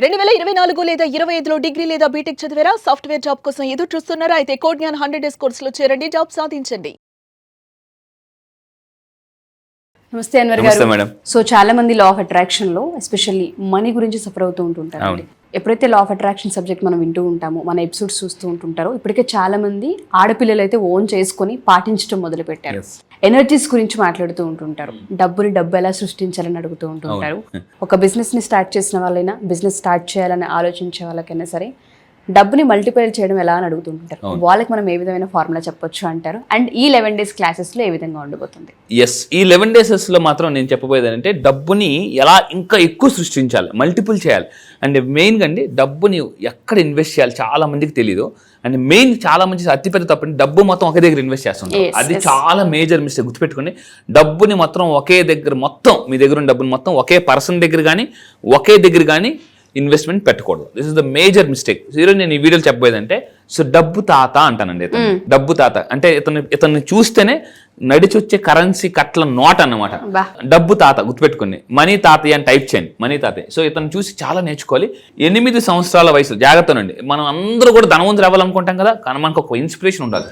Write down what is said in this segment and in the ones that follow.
2024 లేదా 25లో డిగ్రీ లేదా బీటెక్ చదివారా? సాఫ్ట్వేర్ జాబ్ కోసం ఎదురు చూస్తున్నారా? అయితే కోడ్ జ్ఞాన్ 100 డేస్ కోర్సులో చేరండి, జాబ్ సాధించండి. నమస్తే అన్వర్ గారు. సో చాలా మంది లా ఆఫ్ అట్రాక్షన్ లో ఎస్పెషల్లీ మనీ గురించి సఫర్ అవుతూ ఉంటుంటారు. ఎప్పుడైతే లా ఆఫ్ అట్రాక్షన్ సబ్జెక్ట్ మనం వింటూ ఉంటామో, మన ఎపిసోడ్స్ చూస్తూ ఉంటుంటారో, ఇప్పటికే చాలా మంది ఆడపిల్లలు అయితే ఓన్ చేసుకొని పాటించడం మొదలు పెట్టారు. ఎనర్జీస్ గురించి మాట్లాడుతూ ఉంటుంటారు. డబ్బు ఎలా సృష్టించాలని అడుగుతూ ఉంటుంటారు. ఒక బిజినెస్ ని స్టార్ట్ చేసిన వాళ్ళైనా, బిజినెస్ స్టార్ట్ చేయాలని ఆలోచించే వాళ్ళకైనా సరే డబ్బుని మల్టిప్లై చేయడం ఎలా అని అడుగుతుంటారు. వాళ్ళకి మనం ఏ విధమైన ఫార్ములా చెప్పొచ్చు అంటారు? అండ్ ఈ 11 డేస్ క్లాసెస్ లో ఏ విధంగా ఉండబోతుంది? ఈ 11 డేసెస్ లో మాత్రం నేను చెప్పబోయేది అంటే డబ్బుని ఎలా ఇంకా ఎక్కువ సృష్టించాలి, మల్టిపుల్ చేయాలి. అండ్ మెయిన్గా అండి డబ్బుని ఎక్కడ ఇన్వెస్ట్ చేయాలి చాలా మందికి తెలియదు. అండ్ మెయిన్ చాలా మంది అతిపెద్ద తప్పని డబ్బు మొత్తం ఒకే దగ్గర ఇన్వెస్ట్ చేస్తుంటారు. అది చాలా మేజర్ మిస్టేక్. గుర్తుపెట్టుకోండి, డబ్బుని మొత్తం ఒకే దగ్గర, మొత్తం మీ దగ్గర ఉన్న డబ్బుని మొత్తం ఒకే పర్సన్ దగ్గర కానీ ఒకే దగ్గర కానీ ఇన్వెస్ట్మెంట్ పెట్టకూడదు. This is the major mistake. ఈరోజు నేను ఈ వీడియోలో చెప్పబోయేదంటే డబ్బు తాత అంటానండి. డబ్బు తాత అంటే ఇతన్ని చూస్తేనే నడిచి వచ్చే కరెన్సీ కట్ల నోట్ అన్నమాట. డబ్బు తాత గుర్తుపెట్టుకోండి. మనీ తాతయ్య అని టైప్ చేయండి, మనీ తాతయ్య. సో ఇతను చూసి చాలా నేర్చుకోవాలి. 8 సంవత్సరాల వయసు, జాగ్రత్తనండి. మనం అందరూ కూడా ధనవంతులు అవ్వాలనుకుంటాం కదా, కానీ మనకు ఒక ఇన్స్పిరేషన్ ఉండాలి.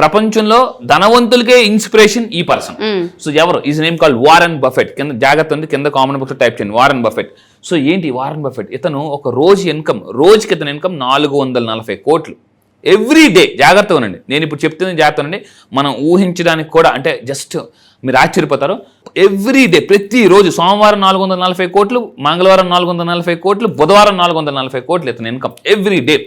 ప్రపంచంలో ధనవంతులకే ఇన్స్పిరేషన్ ఈ పర్సన్. సో ఎవరు? Is name called Warren Buffett. కింద జాగ్రత్త ఉంది, కింద కామెంట్ బాక్స్ లో టైప్ చేయండి వారెన్ బఫెట్. సో ఏంటి వారెన్ బఫెట్? ఇతను ఒక రోజుకి ఇతను ఇన్కమ్ 440 కోట్లు ఎవ్రీ డే. జాగ్రత్తగా ఉండండి, నేను ఇప్పుడు చెప్తుంది జాగ్రత్త ఉండండి. మనం ఊహించడానికి కూడా అంటే జస్ట్ మీరు ఆశ్చర్యపోతారు. ఎవ్రీ డే, ప్రతిరోజు సోమవారం 440 కోట్లు, మంగళవారం 440 కోట్లు, బుధవారం 440 కోట్లు ఇతను ఇన్కమ్ ఎవ్రీ డే.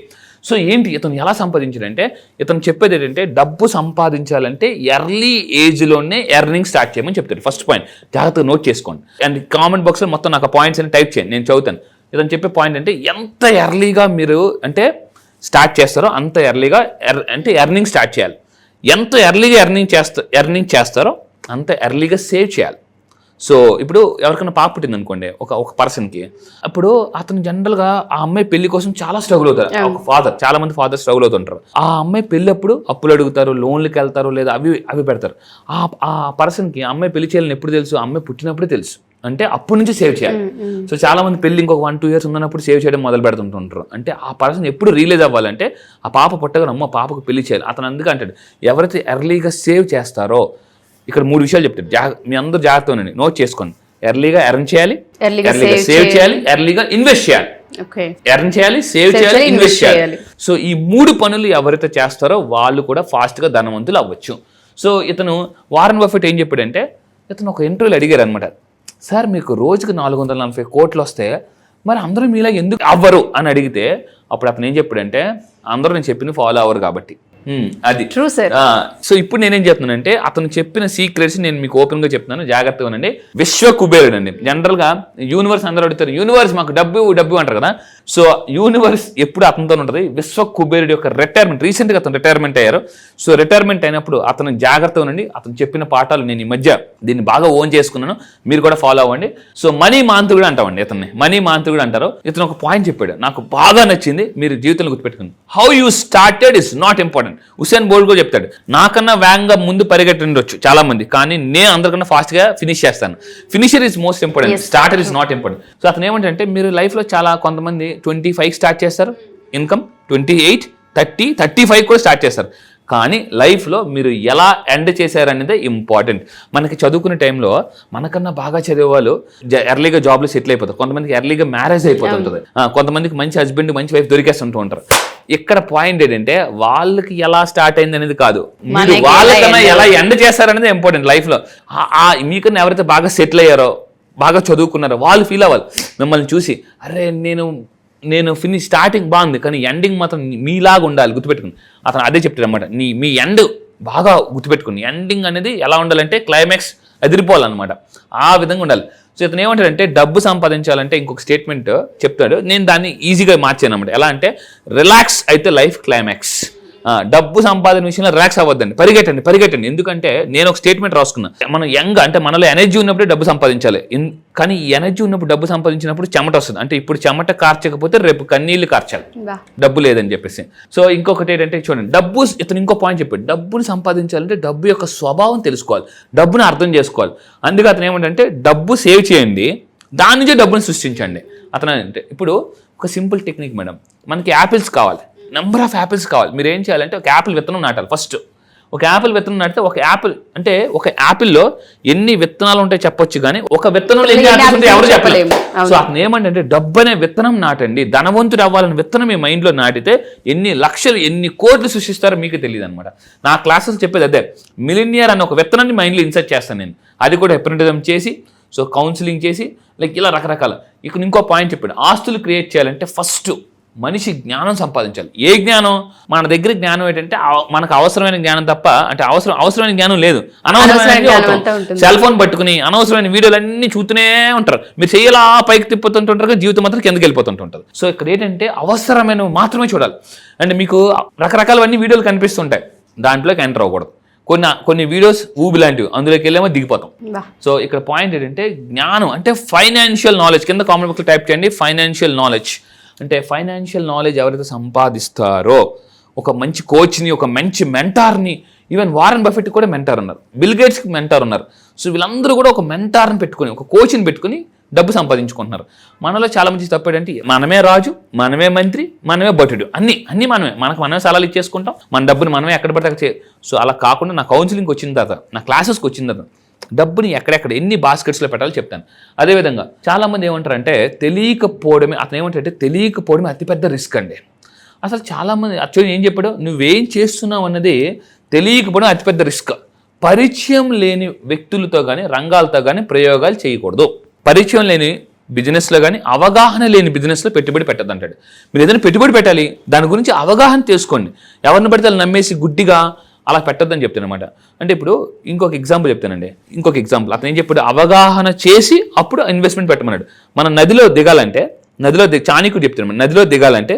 సో ఏంటి ఇతను ఎలా సంపాదించాడంటే, ఇతను చెప్పేది ఏంటంటే డబ్బు సంపాదించాలంటే ఎర్లీ ఏజ్లోనే ఎర్నింగ్ స్టార్ట్ చేయమని చెప్తాడు. ఫస్ట్ పాయింట్ జాగ్రత్తగా నోట్ చేసుకోండి. అండ్ కామెంట్ బాక్స్లో మొత్తం నాకు పాయింట్స్ అని టైప్ చేయండి, నేను చదువుతాను. ఇతను చెప్పే పాయింట్ అంటే ఎంత ఎర్లీగా మీరు అంటే స్టార్ట్ చేస్తారో అంత ఎర్లీగా అంటే ఎర్నింగ్ స్టార్ట్ చేయాలి. ఎంత ఎర్లీగా ఎర్నింగ్ చేస్తారో అంత ఎర్లీగా సేవ్ చేయాలి. సో ఇప్పుడు ఎవరికైనా పాప పుట్టింది అనుకోండి ఒక పర్సన్కి, అప్పుడు అతను జనరల్గా ఆ అమ్మాయి పెళ్లి కోసం చాలా స్ట్రగుల్ అవుతారు. ఒక ఫాదర్, చాలా మంది ఫాదర్ స్ట్రగుల్ అవుతుంటారు. ఆ అమ్మాయి పెళ్లి అప్పుడు అప్పులు అడుగుతారు, లోన్లకి వెళ్తారు, లేదా అవి పెడతారు. ఆ పర్సన్కి అమ్మాయి పెళ్లి చేయాలని ఎప్పుడు తెలుసు? అమ్మాయి పుట్టినప్పుడే తెలుసు. అంటే అప్పటి నుంచి సేవ్ చేయాలి. సో చాలా మంది పెళ్లి ఇంకొక 1-2 years ఉన్నప్పుడు సేవ్ చేయడం మొదలు పెడుతుంటుంటారు. అంటే ఆ పర్సన్ ఎప్పుడు రియలైజ్ అవ్వాలంటే ఆ పాప పుట్టగానే అమ్మ పాపకు పెళ్లి చేయాలి. అతను అందుకే అంటాడు, ఎవరైతే ఎర్లీగా సేవ్ చేస్తారో, ఇక్కడ 3 విషయాలు చెప్తారు. మీ అందరూ జాగ్రత్త ఉండండి, నోట్ చేసుకోండి. ఎర్లీగా ఎర్న్ చేయాలి, ఎర్లీగా సేవ్ చేయాలి, ఎర్లీగా ఇన్వెస్ట్ చేయాలి. ఎర్న్ చేయాలి, సేవ్ చేయాలి, ఇన్వెస్ట్ చేయాలి. సో ఈ 3 పనులు ఎవరైతే చేస్తారో వాళ్ళు కూడా ఫాస్ట్గా ధనవంతులు అవ్వచ్చు. సో ఇతను వారెన్ బఫెట్ ఏం చెప్పాడంటే, ఇతను ఒక ఇంటర్వ్యూలో అడిగారు అనమాట, సార్ మీకు రోజుకి 440 కోట్లు వస్తే మరి అందరూ మీలా ఎందుకు అవ్వరు అని అడిగితే, అప్పుడు అతను ఏం చెప్పాడంటే, అందరూ నేను చెప్పింది ఫాలో అవ్వరు కాబట్టి. అది ట్రూ సార్. సో ఇప్పుడు నేనేం చెప్తున్నానంటే, అతను చెప్పిన సీక్రెట్స్ నేను మీకు ఓపెన్ గా చెప్తున్నాను, జాగ్రత్తగా ఉండండి. విశ్వ కుబేరుడు అండి. జనరల్ గా యూనివర్స్ అందరూ అడుగుతారు, యూనివర్స్ మాకు డబ్బు అంటారు కదా. సో యూనివర్స్ ఎప్పుడు అతనితో ఉంటుంది. విశ్వ కుబేరుడు యొక్క రిటైర్మెంట్, రీసెంట్ గా అతను రిటైర్మెంట్ అయ్యారు. సో రిటైర్మెంట్ అయినప్పుడు అతను జాగ్రత్తగా ఉండండి. అతను చెప్పిన పాఠాలు నేను ఈ మధ్య దీన్ని బాగా ఓన్ చేసుకున్నాను, మీరు కూడా ఫాలో అవ్వండి. సో మనీ మాంత్రికుడు అంటామండి ఇతన్ని, మనీ మాంత్రికుడు అంటారు. ఇతను ఒక పాయింట్ చెప్పాడు, నాకు బాగా నచ్చింది, మీరు జీవితంలో గుర్తుపెట్టుకోండి. How you started is not important. Usain Bolt కూడా చెప్తాడు, నాకన్నా వేగంగా ముందు పరిగెట్టుండొచ్చు చాలా మంది, కానీ నేను అందరికన్నా ఫాస్ట్ గా ఫినిష్ చేస్తాను. Finisher is most important, starter is not important. So అతను ఏమంటే, మీరు లైఫ్ లో చాలా కొంతమంది 25 స్టార్ట్ చేస్తారు ఇన్కమ్, 28, 30, 35 కూడా స్టార్ట్ చేస్తారు. కానీ లైఫ్లో మీరు ఎలా ఎండ్ చేశారనేది ఇంపార్టెంట్. మనకి చదువుకునే టైంలో మనకన్నా బాగా చదివే వాళ్ళు ఎర్లీగా జాబ్లో సెటిల్ అయిపోతారు. కొంతమందికి ఎర్లీగా మ్యారేజ్ అయిపోతుంటుంది, కొంతమందికి మంచి హస్బెండ్ మంచి వైఫ్ దొరికేస్తుంటూ ఉంటారు. ఇక్కడ పాయింట్ ఏంటంటే, వాళ్ళకి ఎలా స్టార్ట్ అయింది అనేది కాదు, మీరు వాళ్ళకన్నా ఎలా ఎండ్ చేశారనేది ఇంపార్టెంట్ లైఫ్లో. మీకన్నా ఎవరైతే బాగా సెటిల్ అయ్యారో, బాగా చదువుకున్నారో వాళ్ళు ఫీల్ అవ్వాలి మిమ్మల్ని చూసి, అరే నేను ఫినిష్ స్టార్టింగ్ బాగుంది కానీ ఎండింగ్ మాత్రం మీలాగా ఉండాలి. గుర్తుపెట్టుకుని అతను అదే చెప్తాడు అనమాట, మీ ఎండ్ బాగా గుర్తుపెట్టుకుని. ఎండింగ్ అనేది ఎలా ఉండాలంటే క్లైమాక్స్ అదిరిపోవాలన్నమాట, ఆ విధంగా ఉండాలి. సో ఇతను ఏమంటాడంటే, డబ్బు సంపాదించాలంటే ఇంకొక స్టేట్మెంట్ చెప్తాడు, నేను దాన్ని ఈజీగా మార్చాను అనమాట. ఎలా అంటే, రిలాక్స్ అయితే లైఫ్ క్లైమాక్స్. డబ్బు సంపాదన విషయంలో రిలాక్స్ అవ్వద్దండి, పరిగెట్టండి. ఎందుకంటే నేను ఒక స్టేట్మెంట్ రాసుకున్నాను, మనం యంగ్ అంటే మనలో ఎనర్జీ ఉన్నప్పుడే డబ్బు సంపాదించాలి. కానీ ఈ ఎనర్జీ ఉన్నప్పుడు డబ్బు సంపాదించినప్పుడు చెమట వస్తుంది. అంటే ఇప్పుడు చెమట కార్చకపోతే రేపు కన్నీళ్లు కార్చాలి, డబ్బు లేదని చెప్పేసి. సో ఇంకొకటి ఏంటంటే చూడండి, ఇతను ఇంకో పాయింట్ చెప్పాడు, డబ్బుని సంపాదించాలంటే డబ్బు యొక్క స్వభావం తెలుసుకోవాలి, డబ్బుని అర్థం చేసుకోవాలి. అందుకే అతను ఏమంటే, డబ్బు సేవ్ చేయండి, దాని నుంచే డబ్బుని సృష్టించండి. అతను అంటే ఇప్పుడు ఒక సింపుల్ టెక్నిక్ మేడం. మనకి యాపిల్స్ కావాలి, నెంబర్ ఆఫ్ యాపిల్స్ కావాలి. మీరు ఏం చేయాలంటే ఒక యాపిల్ విత్తనం నాటాలి ఫస్ట్. ఒక యాపిల్ విత్తనం నాటితే ఒక యాపిల్లో ఎన్ని విత్తనాలు ఉంటాయి చెప్పొచ్చు, కానీ ఒక విత్తనంలో ఎన్ని యాపిల్స్ ఉంటాయి ఎవరు చెప్పలేము. సో అతను ఏమంటే డబ్బు అనే విత్తనం నాటండి, ధనవంతుడు అవ్వాలని విత్తనం మీ మైండ్లో నాటితే ఎన్ని లక్షలు ఎన్ని కోట్లు సృష్టిస్తారో మీకు తెలియదు అనమాట. నా క్లాసెస్ చెప్పేది అదే, మిలినియర్ అనే ఒక విత్తనాన్ని మైండ్లో ఇన్సర్ట్ చేస్తాను నేను. అది కూడా హిప్నటిజం చేసి, సో కౌన్సిలింగ్ చేసి, లైక్ ఇలా రకరకాల. ఇక్కడ ఇంకో పాయింట్ చెప్పాడు, ఆస్తులు క్రియేట్ చేయాలంటే ఫస్ట్ మనిషి జ్ఞానం సంపాదించాలి. ఏ జ్ఞానం? మన దగ్గర జ్ఞానం ఏంటంటే మనకు అవసరమైన జ్ఞానం తప్ప, అంటే అవసరమైన జ్ఞానం లేదు, అనవసరమైన సెల్ ఫోన్ పట్టుకుని అనవసరమైన వీడియోలు అన్ని చూస్తూనే ఉంటారు. మీరు చెయ్యాలా పైకి తిప్పుతుంటుంటారు, జీవితం మాత్రం కిందకి వెళ్ళిపోతుంటుంటారు. సో ఇక్కడ ఏంటంటే అవసరమైన మాత్రమే చూడాలి. అంటే మీకు రకరకాలవన్నీ వీడియోలు కనిపిస్తుంటాయి, దాంట్లోకి ఎంటర్ అవ్వకూడదు. కొన్ని వీడియోస్ ఊబి లాంటివి, అందులోకి వెళ్ళేమో దిగిపోతాం. సో ఇక్కడ పాయింట్ ఏంటంటే జ్ఞానం అంటే ఫైనాన్షియల్ నాలెడ్జ్. కింద కామెంట్ బాక్స్లో టైప్ చేయండి ఫైనాన్షియల్ నాలెడ్జ్. అంటే ఫైనాన్షియల్ నాలెడ్జ్ ఎవరైతే సంపాదిస్తారో, ఒక మంచి కోచ్ని, ఒక మంచి మెంటార్ని, ఈవెన్ వారెన్ బఫెట్ కూడా మెంటార్ ఉన్నారు, బిల్ గేట్స్కి మెంటార్ ఉన్నారు. సో వీళ్ళందరూ కూడా ఒక మెంటార్ని పెట్టుకుని, ఒక కోచ్ని పెట్టుకుని డబ్బు సంపాదించుకుంటున్నారు. మనలో చాలా మంది తప్పేంటంటే మనమే రాజు, మనమే మంత్రి, మనమే భటుడు, అన్నీ మనమే సలహాలు ఇచ్చేసుకుంటాం, మన డబ్బుని మనమే ఎక్కడ పడితే అక్కడ. సో అలా కాకుండా నా కౌన్సిలింగ్కి వచ్చిన తర్వాత, నా క్లాసెస్కి వచ్చిన తర్వాత డబ్బుని ఎక్కడెక్కడ ఎన్ని బాస్కెట్స్లో పెట్టాలో చెప్తాను. అదేవిధంగా చాలామంది ఏమంటారంటే తెలియకపోవడమే అతిపెద్ద రిస్క్ అండి. అసలు చాలామంది యాక్చువల్లీ ఏం చెప్పాడు, నువ్వేం చేస్తున్నావు అన్నది తెలియకపోవడం అతిపెద్ద రిస్క్. పరిచయం లేని వ్యక్తులతో కానీ రంగాలతో కానీ ప్రయోగాలు చేయకూడదు. పరిచయం లేని బిజినెస్లో కానీ అవగాహన లేని బిజినెస్లో పెట్టుబడి పెట్టద్దు అంటాడు. మీరు ఏదైనా పెట్టుబడి పెట్టాలి, దాని గురించి అవగాహన చేసుకోండి. ఎవరిని పడితే వాళ్ళు నమ్మేసి గుడ్డిగా అలా పెట్టద్దని చెప్తానమాట. అంటే ఇప్పుడు ఇంకొక ఎగ్జాంపుల్ చెప్తానండి. అతను ఏం చెప్పాడు, అవగాహన చేసి అప్పుడు ఇన్వెస్ట్మెంట్ పెట్టమన్నాడు. మనం నదిలో దిగాలంటే, చాణిక్యుడు చెప్తున్నాడు, నదిలో దిగాలంటే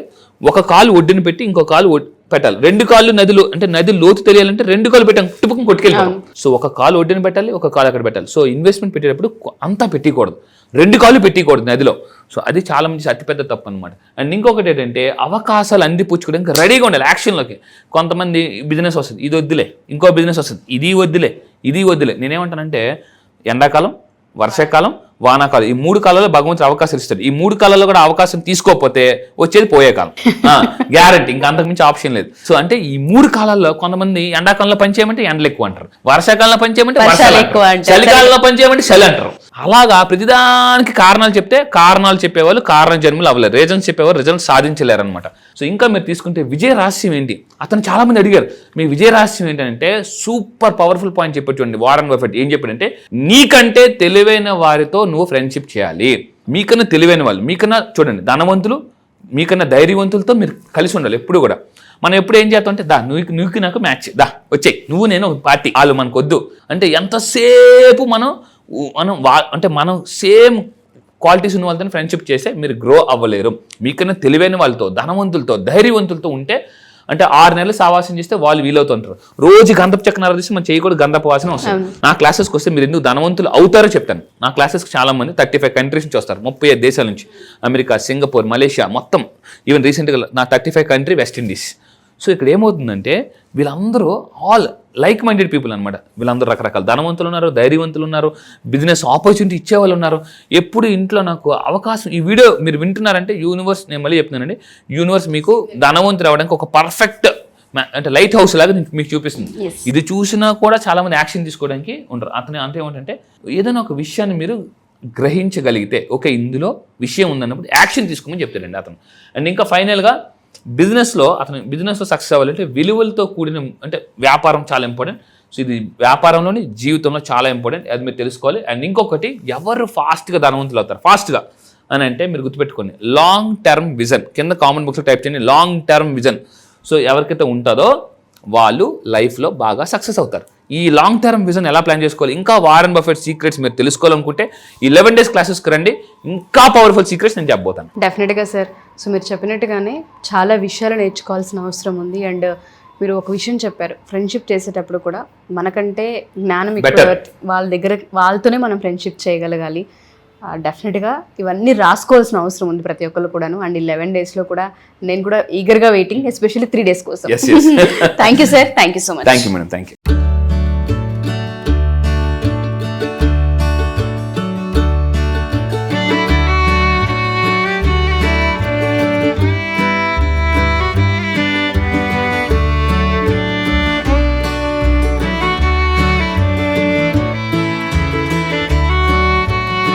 ఒక కాలు ఒడ్డుని పెట్టి ఇంకో కాలు పెట్టాలి. 2 కాళ్ళు నదిలో, అంటే నది లోతు తెలియాలంటే 2 కాళ్ళు పెట్టాం, టుపుకం కొట్టుకెళ్ళిపోతాం. సో ఒక కాలు ఒడ్డుని పెట్టాలి, ఒక కాలు అక్కడ పెట్టాలి. సో ఇన్వెస్ట్మెంట్ పెట్టేటప్పుడు అంతా పెట్టకూడదు, 2 కాళ్ళు పెట్టకూడదు నదిలో. సో అది చాలా మంది అతిపెద్ద తప్పు అనమాట. అండ్ ఇంకొకటి ఏంటంటే అవకాశాలు అందిపుచ్చుకోవడానికి రెడీగా ఉండాలి యాక్షన్లోకి. కొంతమంది బిజినెస్ వస్తుంది, ఇది వద్దులే, ఇంకో బిజినెస్ వస్తుంది, ఇది వద్దులే. నేనేమంటానంటే ఎండాకాలం, వర్షాకాలం, వానాకాలం, ఈ 3 కాలాల్లో భగవంతుడు అవకాశం ఇస్తాడు. ఈ 3 కాలాల్లో కూడా అవకాశం తీసుకోకపోతే వచ్చేది పోయే కాలం, గ్యారంటీ, ఇంకా అంతకుమించి ఆప్షన్ లేదు. సో అంటే ఈ 3 కాలాల్లో కొంతమంది ఎండాకాలంలో పని చేయమంటే ఎండలు ఎక్కువ అంటారు, వర్షాకాలంలో పని చేయమంటే వర్షాలు ఎక్కువ, చలికాలంలో పని చేయమంటే చలి అంటారు. అలాగా ప్రతిదానికి కారణాలు చెప్తే కారణాలు చెప్పేవాళ్ళు కారణ జన్మలు అవ్వలేరు, రీజన్స్ చెప్పేవాళ్ళు రిజల్ట్ సాధించలేరు అనమాట. సో ఇంకా మీరు తీసుకుంటే విజయ రహస్యం ఏంటి? అతను చాలా మంది అడిగారు, మీ విజయ రహస్యం ఏంటంటే సూపర్ పవర్ఫుల్ పాయింట్ చెప్పాడు చూడండి. వారెన్ బఫెట్ ఏం చెప్పాడంటే, నీకంటే తెలివైన వారితో నువ్వు ఫ్రెండ్షిప్ చేయాలి. మీకన్నా తెలివైన వాళ్ళు, మీకన్నా చూడండి ధనవంతులు, మీకన్నా ధైర్యవంతులతో మీరు కలిసి ఉండాలి ఎప్పుడు కూడా. మనం ఎప్పుడు ఏం చేస్తాం అంటే, నువ్వు నాకు మ్యాచ్, వచ్చేయి, నువ్వు నేను ఒక పార్టీ, వాళ్ళు మనకు వద్దు అంటే ఎంతసేపు మనం సేమ్ క్వాలిటీస్ ఉన్న వాళ్ళతో ఫ్రెండ్షిప్ చేస్తే మీరు గ్రో అవ్వలేరు. మీకన్నా తెలివైన వాళ్ళతో, ధనవంతులతో, ధైర్యవంతులతో ఉంటే, అంటే 6 నెలలు సావాసం చేస్తే వాళ్ళు వీలవుతుంటారు. రోజు గంధపు చెక్క తీసి మనం చేయకూడదు, గంధపు వాసన వస్తుంది. నా క్లాసెస్కి వస్తే మీరు ఎందుకు ధనవంతులు అవుతారో చెప్తాను. నా క్లాసెస్కి చాలా మంది 35 కంట్రీస్ నుంచి వస్తారు, 35 దేశాల నుంచి, అమెరికా, సింగపూర్, మలేషియా, మొత్తం ఈవెన్ రీసెంట్గా నా 35 కంట్రీ వెస్ట్ ఇండీస్. సో ఇక్కడ ఏమవుతుందంటే వీళ్ళందరూ ఆల్ లైక్ మైండెడ్ పీపుల్ అనమాట. వీళ్ళందరూ రకరకాల ధనవంతులు ఉన్నారు, ధైర్యవంతులు ఉన్నారు, బిజినెస్ ఆపర్చునిటీ ఇచ్చేవాళ్ళు ఉన్నారు. ఎప్పుడు ఇంట్లో నాకు అవకాశం, ఈ వీడియో మీరు వింటున్నారంటే యూనివర్స్, నేను మళ్ళీ చెప్తున్నానండి, యూనివర్స్ మీకు ధనవంతులు అవ్వడానికి ఒక పర్ఫెక్ట్ అంటే లైట్ హౌస్ లాగా మీకు చూపిస్తుంది. ఇది చూసినా కూడా చాలా మంది యాక్షన్ తీసుకోవడానికి ఉంటారు. అతను అంతే ఏమంటే, ఏదైనా ఒక విషయాన్ని మీరు గ్రహించగలిగితే, ఓకే ఇందులో విషయం ఉందన్నప్పుడు యాక్షన్ తీసుకోమని చెప్తాడండి అతను. అండ్ ఇంకా ఫైనల్గా బిజినెస్లో సక్సెస్ అవ్వాలంటే విలువలతో కూడిన, అంటే వ్యాపారం చాలా ఇంపార్టెంట్. సో ఇది వ్యాపారంలోని జీవితంలో చాలా ఇంపార్టెంట్, అది మీరు తెలుసుకోవాలి. అండ్ ఇంకొకటి, ఎవరు ఫాస్ట్గా ధనవంతులు అవుతారు ఫాస్ట్గా అని అంటే మీరు గుర్తుపెట్టుకోండి, లాంగ్ టర్మ్ విజన్. కింద కామెంట్ బాక్స్లో టైప్ చేయండి లాంగ్ టర్మ్ విజన్. సో ఎవరికైతే ఉంటుందో వాళ్ళు లైఫ్లో బాగా సక్సెస్ అవుతారు. ఈ లాంగ్ టర్మ్ విజన్ ఎలా ప్లాన్ చేసుకోవాలి, ఇంకా వారెన్ బఫెట్ సీక్రెట్స్ మీరు తెలుసుకోవాలనుకుంటే ఈ 11 days క్లాసెస్కి రండి, ఇంకా పవర్ఫుల్ సీక్రెట్స్ నేను చెప్పబోతాను. డెఫినెట్గా సార్. సో మీరు చెప్పినట్టుగానే చాలా విషయాలు నేర్చుకోవాల్సిన అవసరం ఉంది. అండ్ మీరు ఒక విషయం చెప్పారు, ఫ్రెండ్షిప్ చేసేటప్పుడు కూడా మనకంటే జ్ఞానం వాళ్ళతోనే మనం ఫ్రెండ్షిప్ చేయగలగాలి. డెఫినెట్గా ఇవన్నీ రాసుకోవాల్సిన అవసరం ఉంది ప్రతి ఒక్కరు కూడాను. అండ్ 11 daysలో కూడా నేను కూడా ఈగర్గా వెయిటింగ్, ఎస్పెషల్లీ 3 days కోసం. Thank you sir, thank you so much. Thank you madam, thank you.